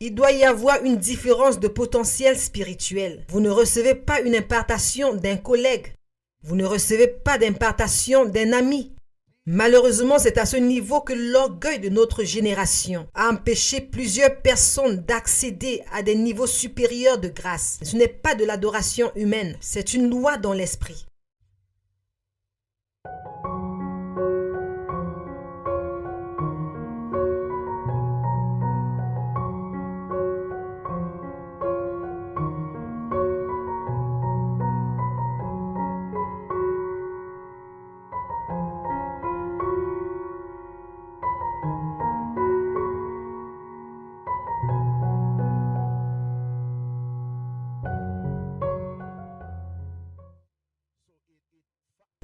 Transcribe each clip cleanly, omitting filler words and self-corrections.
Il doit y avoir une différence de potentiel spirituel. Vous ne recevez pas une impartation d'un collègue. Vous ne recevez pas d'impartation d'un ami. Malheureusement, c'est à ce niveau que l'orgueil de notre génération a empêché plusieurs personnes d'accéder à des niveaux supérieurs de grâce. Ce n'est pas de l'adoration humaine, c'est une loi dans l'esprit.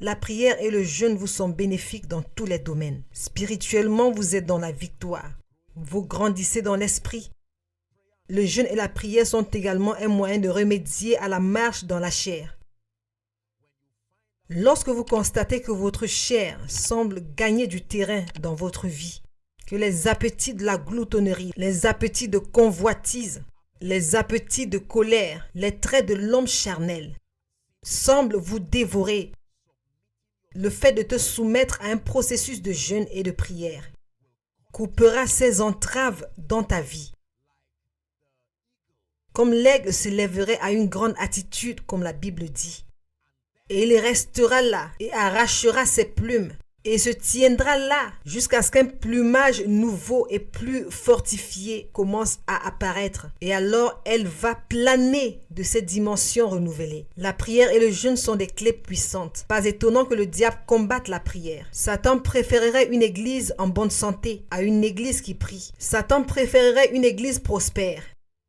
La prière et le jeûne vous sont bénéfiques dans tous les domaines. Spirituellement, vous êtes dans la victoire. Vous grandissez dans l'esprit. Le jeûne et la prière sont également un moyen de remédier à la marche dans la chair. Lorsque vous constatez que votre chair semble gagner du terrain dans votre vie, que les appétits de la gloutonnerie, les appétits de convoitise, les appétits de colère, les traits de l'homme charnel semblent vous dévorer, le fait de te soumettre à un processus de jeûne et de prière coupera ces entraves dans ta vie. Comme l'aigle se lèverait à une grande altitude, comme la Bible dit, et il restera là et arrachera ses plumes et se tiendra là jusqu'à ce qu'un plumage nouveau et plus fortifié commence à apparaître. Et alors, elle va planer de cette dimension renouvelée. La prière et le jeûne sont des clés puissantes. Pas étonnant que le diable combatte la prière. Satan préférerait une église en bonne santé à une église qui prie. Satan préférerait une église prospère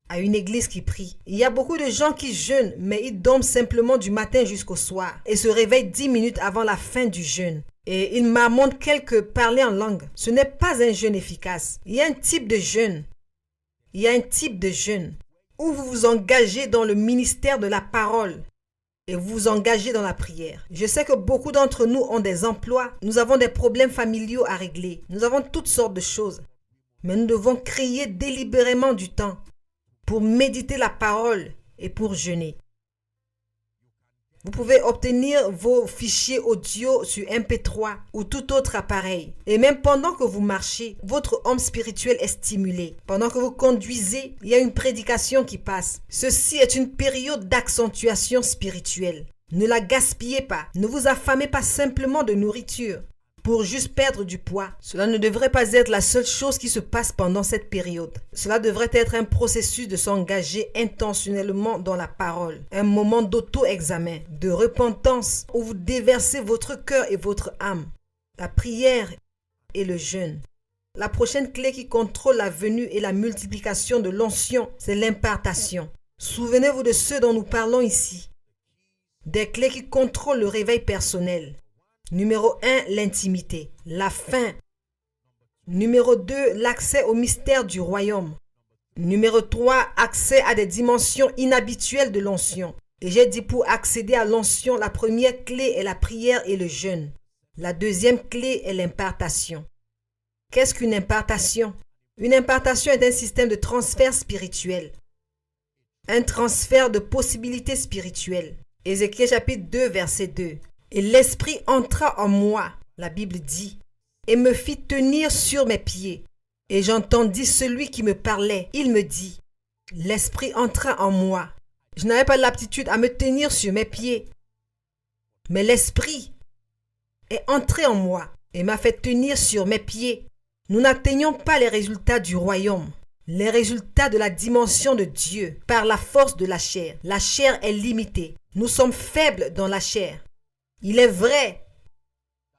à une église qui prie. Il y a beaucoup de gens qui jeûnent, mais ils dorment simplement du matin jusqu'au soir et se réveillent 10 minutes avant la fin du jeûne. Et ils m'amendent quelques parler en langue. Ce n'est pas un jeûne efficace. Il y a un type de jeûne. Il y a un type de jeûne où vous vous engagez dans le ministère de la parole et vous vous engagez dans la prière. Je sais que beaucoup d'entre nous ont des emplois. Nous avons des problèmes familiaux à régler. Nous avons toutes sortes de choses. Mais nous devons créer délibérément du temps pour méditer la parole et pour jeûner. Vous pouvez obtenir vos fichiers audio sur MP3 ou tout autre appareil. Et même pendant que vous marchez, votre homme spirituel est stimulé. Pendant que vous conduisez, il y a une prédication qui passe. Ceci est une période d'accentuation spirituelle. Ne la gaspillez pas. Ne vous affamez pas simplement de nourriture pour juste perdre du poids. Cela ne devrait pas être la seule chose qui se passe pendant cette période. Cela devrait être un processus de s'engager intentionnellement dans la parole. Un moment d'auto-examen, de repentance où vous déversez votre cœur et votre âme. La prière et le jeûne. La prochaine clé qui contrôle la venue et la multiplication de l'onction, c'est l'impartation. Souvenez-vous de ce dont nous parlons ici. Des clés qui contrôlent le réveil personnel. Numéro 1, l'intimité, la faim. Numéro 2, l'accès au mystère du royaume. Numéro 3, accès à des dimensions inhabituelles de l'onction. Et j'ai dit pour accéder à l'onction, la première clé est la prière et le jeûne. La deuxième clé est l'impartation. Qu'est-ce qu'une impartation? Une impartation est un système de transfert spirituel. Un transfert de possibilités spirituelles. Ézéchiel chapitre 2, verset 2. Et l'Esprit entra en moi, la Bible dit, et me fit tenir sur mes pieds. Et j'entendis celui qui me parlait. Il me dit, l'Esprit entra en moi. Je n'avais pas l'aptitude à me tenir sur mes pieds. Mais l'Esprit est entré en moi et m'a fait tenir sur mes pieds. Nous n'atteignons pas les résultats du royaume, les résultats de la dimension de Dieu par la force de la chair. La chair est limitée. Nous sommes faibles dans la chair. Il est vrai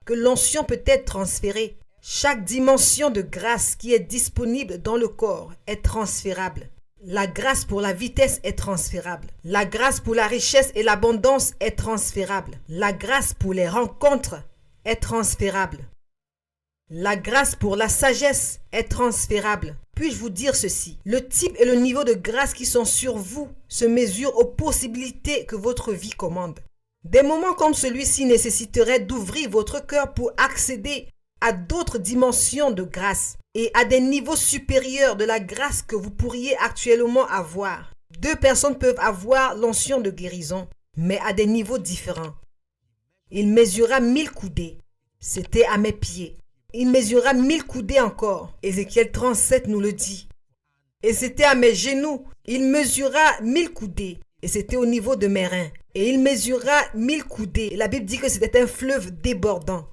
que l'onction peut être transférée. Chaque dimension de grâce qui est disponible dans le corps est transférable. La grâce pour la vitesse est transférable. La grâce pour la richesse et l'abondance est transférable. La grâce pour les rencontres est transférable. La grâce pour la sagesse est transférable. Puis-je vous dire ceci? Le type et le niveau de grâce qui sont sur vous se mesurent aux possibilités que votre vie commande. Des moments comme celui-ci nécessiteraient d'ouvrir votre cœur pour accéder à d'autres dimensions de grâce. et à des niveaux supérieurs de la grâce que vous pourriez actuellement avoir. Deux personnes peuvent avoir l'onction de guérison, mais à des niveaux différents. Il mesura 1000 coudées. C'était à mes pieds. Il mesura 1000 coudées encore. Ézéchiel 37 nous le dit. Et c'était à mes genoux. Il mesura 1000 coudées. Et c'était au niveau de mes reins. Et il mesura 1000 coudées. Et la Bible dit que c'était un fleuve débordant.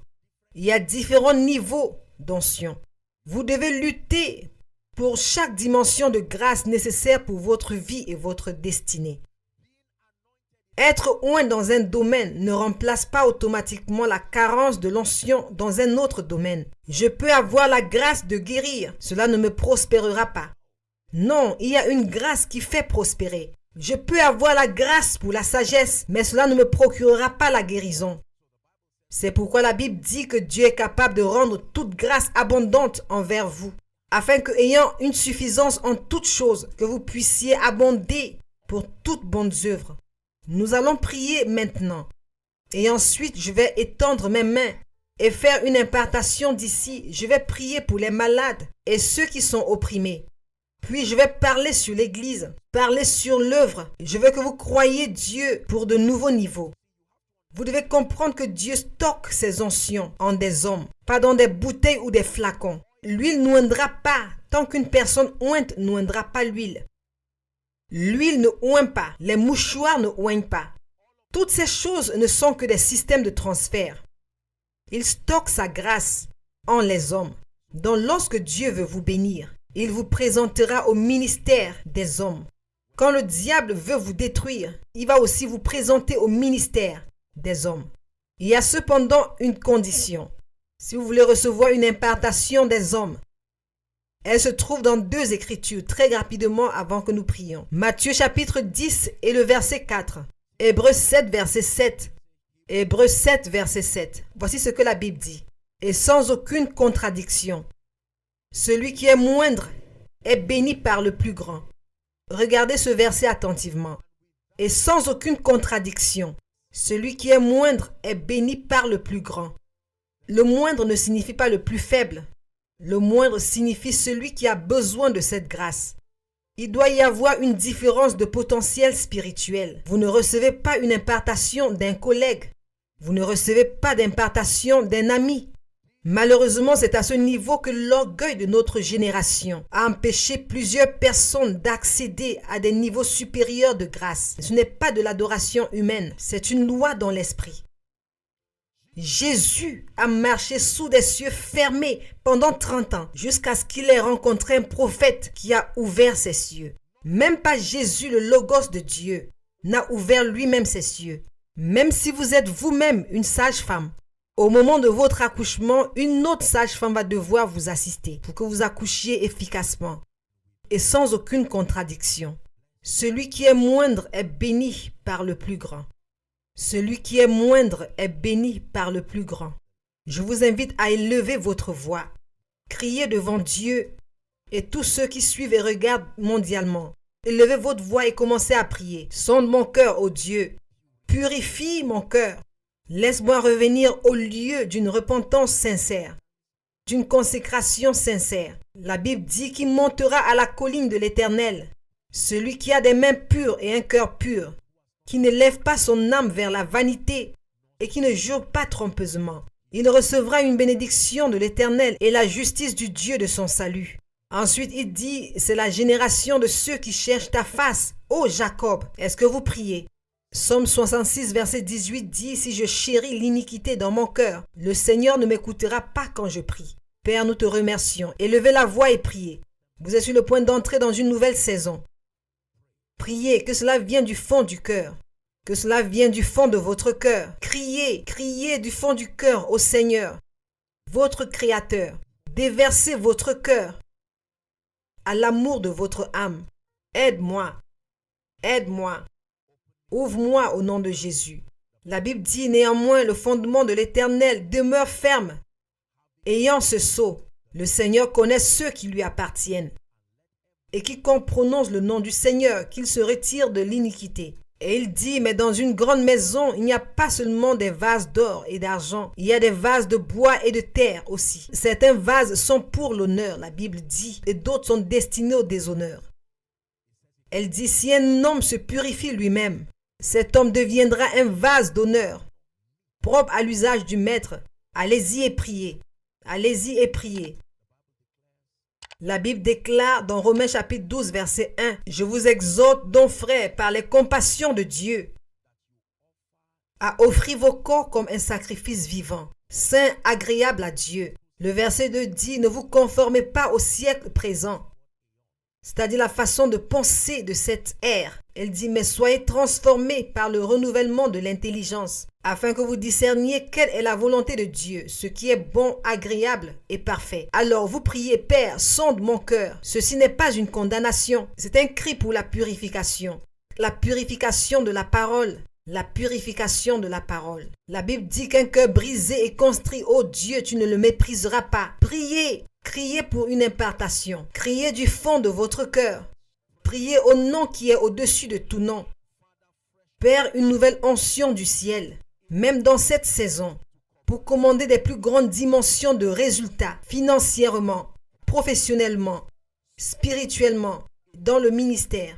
Il y a différents niveaux d'onction. Vous devez lutter pour chaque dimension de grâce nécessaire pour votre vie et votre destinée. Être oint dans un domaine ne remplace pas automatiquement la carence de l'onction dans un autre domaine. Je peux avoir la grâce de guérir, cela ne me prospérera pas. Non, il y a une grâce qui fait prospérer. Je peux avoir la grâce pour la sagesse, mais cela ne me procurera pas la guérison. C'est pourquoi la Bible dit que Dieu est capable de rendre toute grâce abondante envers vous, afin que, ayant une suffisance en toutes choses, que vous puissiez abonder pour toutes bonnes œuvres. Nous allons prier maintenant. Et ensuite, je vais étendre mes mains et faire une impartation d'ici. Je vais prier pour les malades et ceux qui sont opprimés. Puis je vais parler sur l'Église, parler sur l'œuvre. Je veux que vous croyiez Dieu pour de nouveaux niveaux. Vous devez comprendre que Dieu stocke ses onction en des hommes, pas dans des bouteilles ou des flacons. L'huile n'oindra pas tant qu'une personne ointe n'oindra pas l'huile. L'huile ne oint pas, les mouchoirs ne oignent pas. Toutes ces choses ne sont que des systèmes de transfert. Il stocke sa grâce en les hommes. Donc lorsque Dieu veut vous bénir, il vous présentera au ministère des hommes. Quand le diable veut vous détruire, il va aussi vous présenter au ministère des hommes. Il y a cependant une condition. Si vous voulez recevoir une impartation des hommes, elle se trouve dans 2 Écritures très rapidement avant que nous prions. Matthieu chapitre 10 et le verset 4. Hébreux 7 verset 7. Hébreux 7 verset 7. Voici ce que la Bible dit. Et sans aucune contradiction. Celui qui est moindre est béni par le plus grand. Regardez ce verset attentivement. Et sans aucune contradiction. Celui qui est moindre est béni par le plus grand. Le moindre ne signifie pas le plus faible. Le moindre signifie celui qui a besoin de cette grâce. Il doit y avoir une différence de potentiel spirituel. Vous ne recevez pas une impartation d'un collègue. Vous ne recevez pas d'impartation d'un ami. Malheureusement, c'est à ce niveau que l'orgueil de notre génération a empêché plusieurs personnes d'accéder à des niveaux supérieurs de grâce. Ce n'est pas de l'adoration humaine, c'est une loi dans l'esprit. Jésus a marché sous des cieux fermés pendant 30 ans jusqu'à ce qu'il ait rencontré un prophète qui a ouvert ses cieux. Même pas Jésus, le Logos de Dieu, n'a ouvert lui-même ses cieux. Même si vous êtes vous-même une sage-femme, au moment de votre accouchement, une autre sage-femme va devoir vous assister pour que vous accouchiez efficacement et sans aucune contradiction. Celui qui est moindre est béni par le plus grand. Celui qui est moindre est béni par le plus grand. Je vous invite à élever votre voix, crier devant Dieu et tous ceux qui suivent et regardent mondialement. Élevez votre voix et commencez à prier. Sonde mon cœur, ô Dieu. Purifie mon cœur. Laisse-moi revenir au lieu d'une repentance sincère, d'une consécration sincère. La Bible dit qu'il montera à la colline de l'Éternel. Celui qui a des mains pures et un cœur pur, qui ne lève pas son âme vers la vanité et qui ne jure pas trompeusement. Il recevra une bénédiction de l'Éternel et la justice du Dieu de son salut. Ensuite, il dit, c'est la génération de ceux qui cherchent ta face. Ô Jacob, est-ce que vous priez? Psaume 66, verset 18 dit, si je chéris l'iniquité dans mon cœur, le Seigneur ne m'écoutera pas quand je prie. Père, nous te remercions. Élevez la voix et priez. Vous êtes sur le point d'entrer dans une nouvelle saison. Priez, que cela vienne du fond du cœur. Que cela vienne du fond de votre cœur. Criez, criez du fond du cœur au Seigneur, votre Créateur. Déversez votre cœur à l'amour de votre âme. Aide-moi, aide-moi. Ouvre-moi au nom de Jésus. La Bible dit néanmoins, le fondement de l'Éternel demeure ferme. Ayant ce sceau, le Seigneur connaît ceux qui lui appartiennent. Et quiconque prononce le nom du Seigneur, qu'il se retire de l'iniquité. Et il dit, mais dans une grande maison, il n'y a pas seulement des vases d'or et d'argent, il y a des vases de bois et de terre aussi. Certains vases sont pour l'honneur, la Bible dit, et d'autres sont destinés au déshonneur. Elle dit, si un homme se purifie lui-même, cet homme deviendra un vase d'honneur, propre à l'usage du maître. Allez-y et priez. Allez-y et priez. La Bible déclare dans Romains chapitre 12, verset 1, « Je vous exhorte donc, frères, par les compassions de Dieu, à offrir vos corps comme un sacrifice vivant, saint, agréable à Dieu. » Le verset 2 dit, « Ne vous conformez pas au siècle présent. » C'est-à-dire la façon de penser de cette ère. Elle dit, mais soyez transformés par le renouvellement de l'intelligence, afin que vous discerniez quelle est la volonté de Dieu, ce qui est bon, agréable et parfait. Alors vous priez, Père, sonde mon cœur. Ceci n'est pas une condamnation, c'est un cri pour la purification de la parole. La purification de la parole. La Bible dit qu'un cœur brisé et constrit, ô Dieu, tu ne le mépriseras pas. Priez, criez pour une impartation. Criez du fond de votre cœur. Priez au nom qui est au-dessus de tout nom. Père, une nouvelle onction du ciel, même dans cette saison, pour commander des plus grandes dimensions de résultats, financièrement, professionnellement, spirituellement, dans le ministère.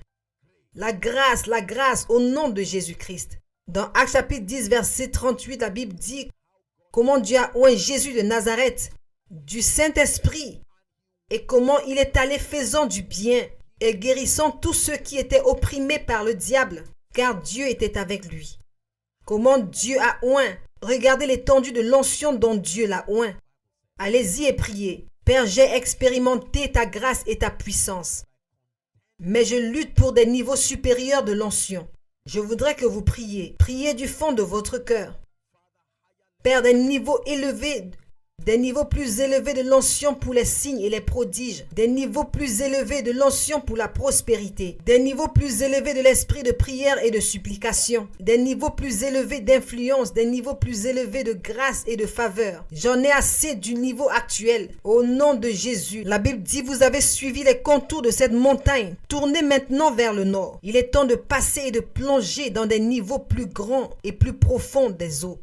La grâce au nom de Jésus-Christ. Dans Actes chapitre 10, verset 38, la Bible dit comment Dieu a oint Jésus de Nazareth du Saint-Esprit et comment il est allé faisant du bien et guérissant tous ceux qui étaient opprimés par le diable, car Dieu était avec lui. Comment Dieu a oint. Regardez l'étendue de l'onction dont Dieu l'a oint. Allez-y et priez. Père, j'ai expérimenté ta grâce et ta puissance. Mais je lutte pour des niveaux supérieurs de l'onction. Je voudrais que vous priez. Priez du fond de votre cœur. Père, des niveaux plus élevés de l'onction pour les signes et les prodiges. Des niveaux plus élevés de l'onction pour la prospérité. Des niveaux plus élevés de l'esprit de prière et de supplication. Des niveaux plus élevés d'influence. Des niveaux plus élevés de grâce et de faveur. J'en ai assez du niveau actuel. Au nom de Jésus. La Bible dit, vous avez suivi les contours de cette montagne. Tournez maintenant vers le nord. Il est temps de passer et de plonger dans des niveaux plus grands et plus profonds des eaux.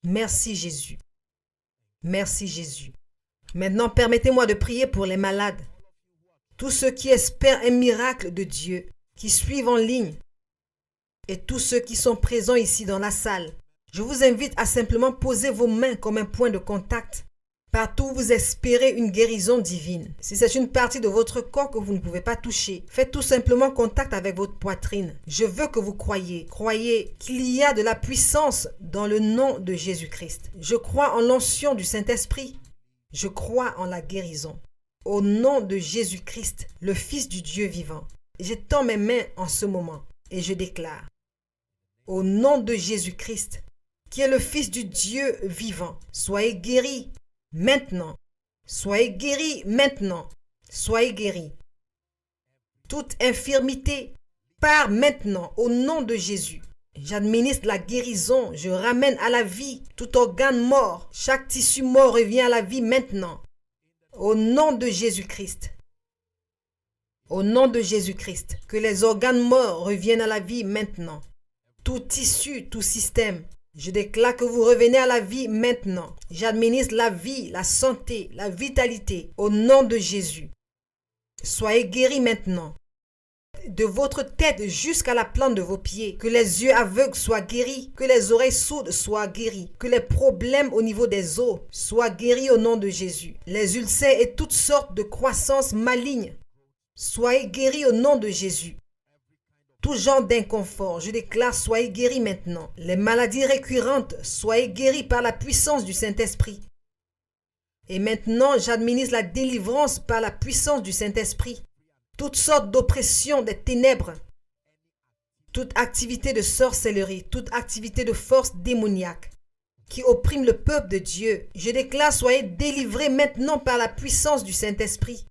Merci Jésus. Merci Jésus. Maintenant, permettez-moi de prier pour les malades. Tous ceux qui espèrent un miracle de Dieu, qui suivent en ligne, et tous ceux qui sont présents ici dans la salle. Je vous invite à simplement poser vos mains comme un point de contact. Partout où vous espérez une guérison divine. Si c'est une partie de votre corps que vous ne pouvez pas toucher, faites tout simplement contact avec votre poitrine. Je veux que vous croyiez. Croyez qu'il y a de la puissance dans le nom de Jésus-Christ. Je crois en l'onction du Saint-Esprit. Je crois en la guérison. Au nom de Jésus-Christ, le Fils du Dieu vivant. J'étends mes mains en ce moment et je déclare. Au nom de Jésus-Christ, qui est le Fils du Dieu vivant, soyez guéris. Maintenant, soyez guéris maintenant, soyez guéris. Toute infirmité part maintenant au nom de Jésus. J'administre la guérison, je ramène à la vie tout organe mort. Chaque tissu mort revient à la vie maintenant. Au nom de Jésus-Christ. Au nom de Jésus-Christ, que les organes morts reviennent à la vie maintenant. Tout tissu, tout système. Je déclare que vous revenez à la vie maintenant. J'administre la vie, la santé, la vitalité au nom de Jésus. Soyez guéris maintenant. De votre tête jusqu'à la plante de vos pieds. Que les yeux aveugles soient guéris. Que les oreilles sourdes soient guéries. Que les problèmes au niveau des os soient guéris au nom de Jésus. Les ulcères et toutes sortes de croissances malignes. Soyez guéris au nom de Jésus. Tout genre d'inconfort, je déclare, soyez guéris maintenant. Les maladies récurrentes, soyez guéris par la puissance du Saint-Esprit. Et maintenant, j'administre la délivrance par la puissance du Saint-Esprit. Toutes sortes d'oppressions des ténèbres, toute activité de sorcellerie, toute activité de force démoniaque qui opprime le peuple de Dieu. Je déclare, soyez délivrés maintenant par la puissance du Saint-Esprit.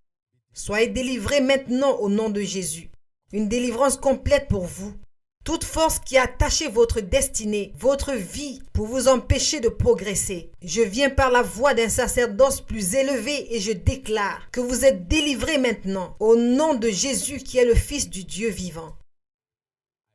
Soyez délivrés maintenant au nom de Jésus. Une délivrance complète pour vous. Toute force qui a attaché votre destinée, votre vie, pour vous empêcher de progresser. Je viens par la voix d'un sacerdoce plus élevé et je déclare que vous êtes délivrés maintenant au nom de Jésus qui est le Fils du Dieu vivant.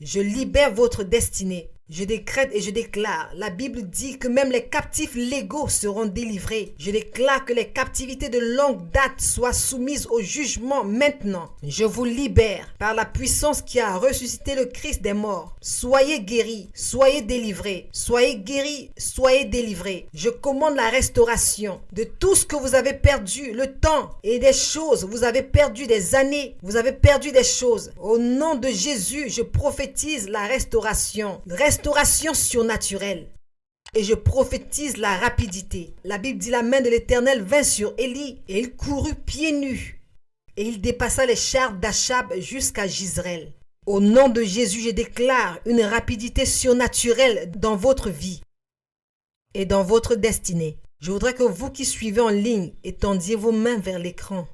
Je libère votre destinée. Je décrète et je déclare. La Bible dit que même les captifs légaux seront délivrés. Je déclare que les captivités de longue date soient soumises au jugement maintenant. Je vous libère par la puissance qui a ressuscité le Christ des morts. Soyez guéris, soyez délivrés, soyez guéris, soyez délivrés. Je commande la restauration de tout ce que vous avez perdu, le temps et des choses. Vous avez perdu des années, vous avez perdu des choses. Au nom de Jésus, je prophétise la restauration surnaturelle. Et je prophétise la rapidité. La Bible dit la main de l'Éternel vint sur Élie et il courut pieds nus. Et il dépassa les chars d'Achab jusqu'à Jizreel. Au nom de Jésus, je déclare une rapidité surnaturelle dans votre vie et dans votre destinée. Je voudrais que vous qui suivez en ligne étendiez vos mains vers l'écran.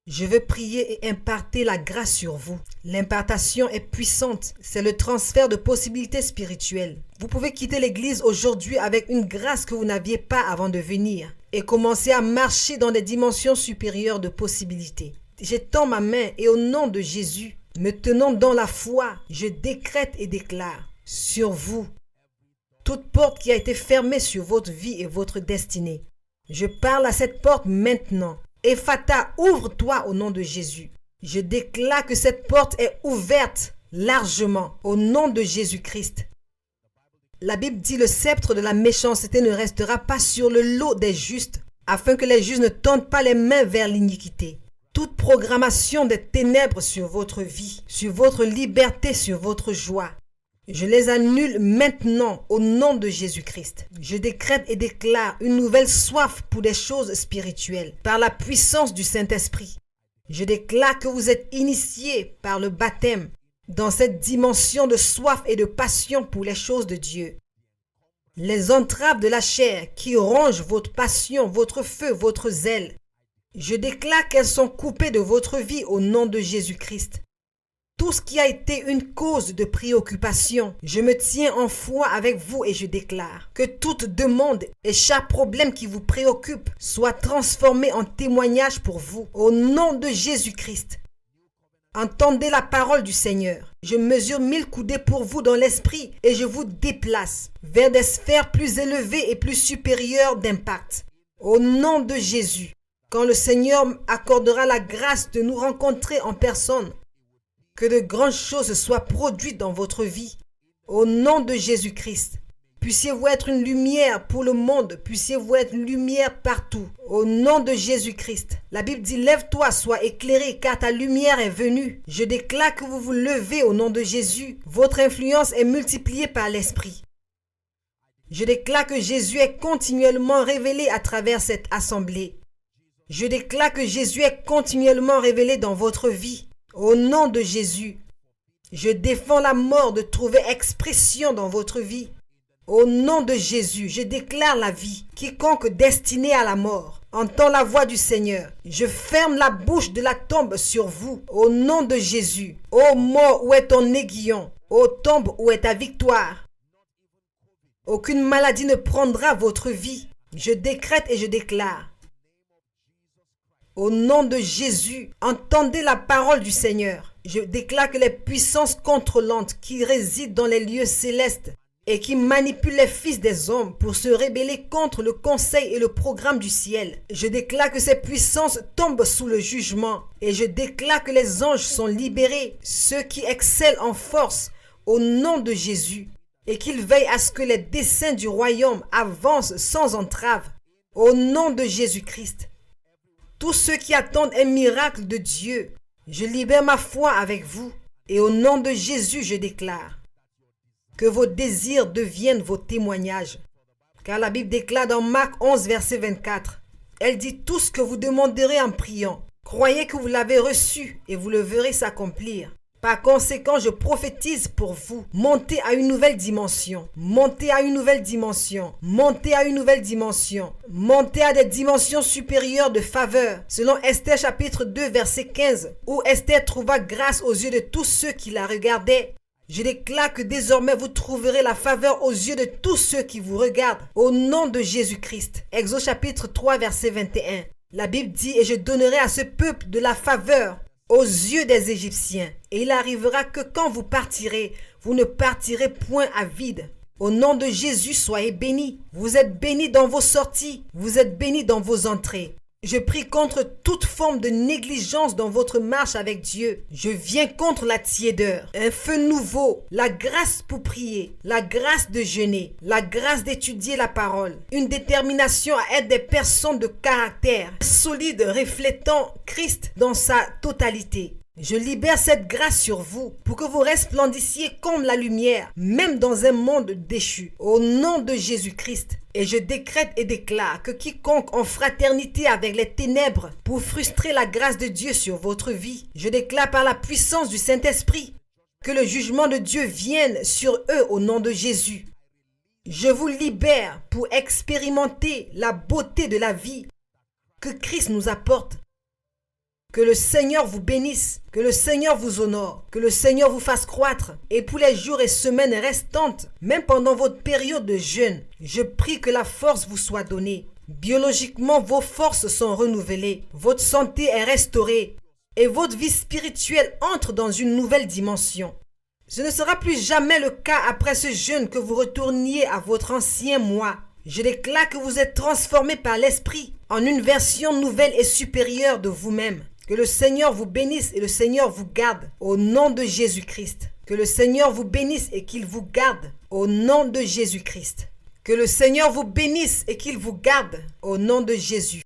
Je veux prier et imparter la grâce sur vous. L'impartation est puissante. C'est le transfert de possibilités spirituelles. Vous pouvez quitter l'église aujourd'hui avec une grâce que vous n'aviez pas avant de venir et commencer à marcher dans des dimensions supérieures de possibilités. J'étends ma main et au nom de Jésus, me tenant dans la foi, je décrète et déclare sur vous toute porte qui a été fermée sur votre vie et votre destinée. Je parle à cette porte maintenant. Ephata, ouvre-toi au nom de Jésus. Je déclare que cette porte est ouverte largement au nom de Jésus-Christ. La Bible dit le sceptre de la méchanceté ne restera pas sur le lot des justes, afin que les justes ne tendent pas les mains vers l'iniquité. Toute programmation des ténèbres sur votre vie, sur votre liberté, sur votre joie, je les annule maintenant au nom de Jésus-Christ. Je décrète et déclare une nouvelle soif pour des choses spirituelles par la puissance du Saint-Esprit. Je déclare que vous êtes initiés par le baptême dans cette dimension de soif et de passion pour les choses de Dieu. Les entraves de la chair qui rongent votre passion, votre feu, votre zèle, je déclare qu'elles sont coupées de votre vie au nom de Jésus-Christ. Tout ce qui a été une cause de préoccupation, je me tiens en foi avec vous et je déclare que toute demande et chaque problème qui vous préoccupe soit transformé en témoignage pour vous au nom de Jésus-Christ. Entendez la parole du Seigneur. Je mesure 1000 coudées pour vous dans l'esprit et je vous déplace vers des sphères plus élevées et plus supérieures d'impact. Au nom de Jésus, quand le Seigneur accordera la grâce de nous rencontrer en personne, que de grandes choses soient produites dans votre vie. Au nom de Jésus-Christ, puissiez-vous être une lumière pour le monde, puissiez-vous être une lumière partout. Au nom de Jésus-Christ, la Bible dit « Lève-toi, sois éclairé, car ta lumière est venue ». Je déclare que vous vous levez au nom de Jésus. Votre influence est multipliée par l'Esprit. Je déclare que Jésus est continuellement révélé à travers cette assemblée. Je déclare que Jésus est continuellement révélé dans votre vie. Au nom de Jésus, je défends la mort de trouver expression dans votre vie. Au nom de Jésus, je déclare la vie. Quiconque destiné à la mort entend la voix du Seigneur. Je ferme la bouche de la tombe sur vous. Au nom de Jésus, ô mort, où est ton aiguillon? Ô tombe, où est ta victoire? Aucune maladie ne prendra votre vie. Je décrète et je déclare. Au nom de Jésus, entendez la parole du Seigneur. Je déclare que les puissances contrôlantes qui résident dans les lieux célestes et qui manipulent les fils des hommes pour se rebeller contre le conseil et le programme du ciel, je déclare que ces puissances tombent sous le jugement et je déclare que les anges sont libérés, ceux qui excellent en force, au nom de Jésus, et qu'ils veillent à ce que les desseins du royaume avancent sans entrave, au nom de Jésus-Christ. Tous ceux qui attendent un miracle de Dieu, je libère ma foi avec vous. Et au nom de Jésus, je déclare que vos désirs deviennent vos témoignages. Car la Bible déclare dans Marc 11, verset 24, elle dit tout ce que vous demanderez en priant. Croyez que vous l'avez reçu et vous le verrez s'accomplir. Par conséquent, je prophétise pour vous. Montez à une nouvelle dimension. Montez à une nouvelle dimension. Montez à une nouvelle dimension. Montez à des dimensions supérieures de faveur. Selon Esther chapitre 2 verset 15, où Esther trouva grâce aux yeux de tous ceux qui la regardaient. Je déclare que désormais vous trouverez la faveur aux yeux de tous ceux qui vous regardent. Au nom de Jésus-Christ. Exode chapitre 3 verset 21. La Bible dit « Et je donnerai à ce peuple de la faveur aux yeux des Égyptiens. Et il arrivera que quand vous partirez, vous ne partirez point à vide. Au nom de Jésus, soyez bénis. Vous êtes bénis dans vos sorties, vous êtes bénis dans vos entrées. Je prie contre toute forme de négligence dans votre marche avec Dieu. Je viens contre la tiédeur, un feu nouveau, la grâce pour prier, la grâce de jeûner, la grâce d'étudier la parole, une détermination à être des personnes de caractère solides reflétant Christ dans sa totalité. Je libère cette grâce sur vous pour que vous resplendissiez comme la lumière, même dans un monde déchu, au nom de Jésus-Christ. Et je décrète et déclare que quiconque en fraternité avec les ténèbres pour frustrer la grâce de Dieu sur votre vie, je déclare par la puissance du Saint-Esprit que le jugement de Dieu vienne sur eux au nom de Jésus. Je vous libère pour expérimenter la beauté de la vie que Christ nous apporte. Que le Seigneur vous bénisse, que le Seigneur vous honore, que le Seigneur vous fasse croître. Et pour les jours et semaines restantes, même pendant votre période de jeûne, je prie que la force vous soit donnée. Biologiquement, vos forces sont renouvelées, votre santé est restaurée et votre vie spirituelle entre dans une nouvelle dimension. Ce ne sera plus jamais le cas après ce jeûne que vous retourniez à votre ancien moi. Je déclare que vous êtes transformés par l'Esprit en une version nouvelle et supérieure de vous-même. Que le Seigneur vous bénisse et le Seigneur vous garde au nom de Jésus-Christ. Que le Seigneur vous bénisse et qu'il vous garde au nom de Jésus-Christ. Que le Seigneur vous bénisse et qu'il vous garde au nom de Jésus.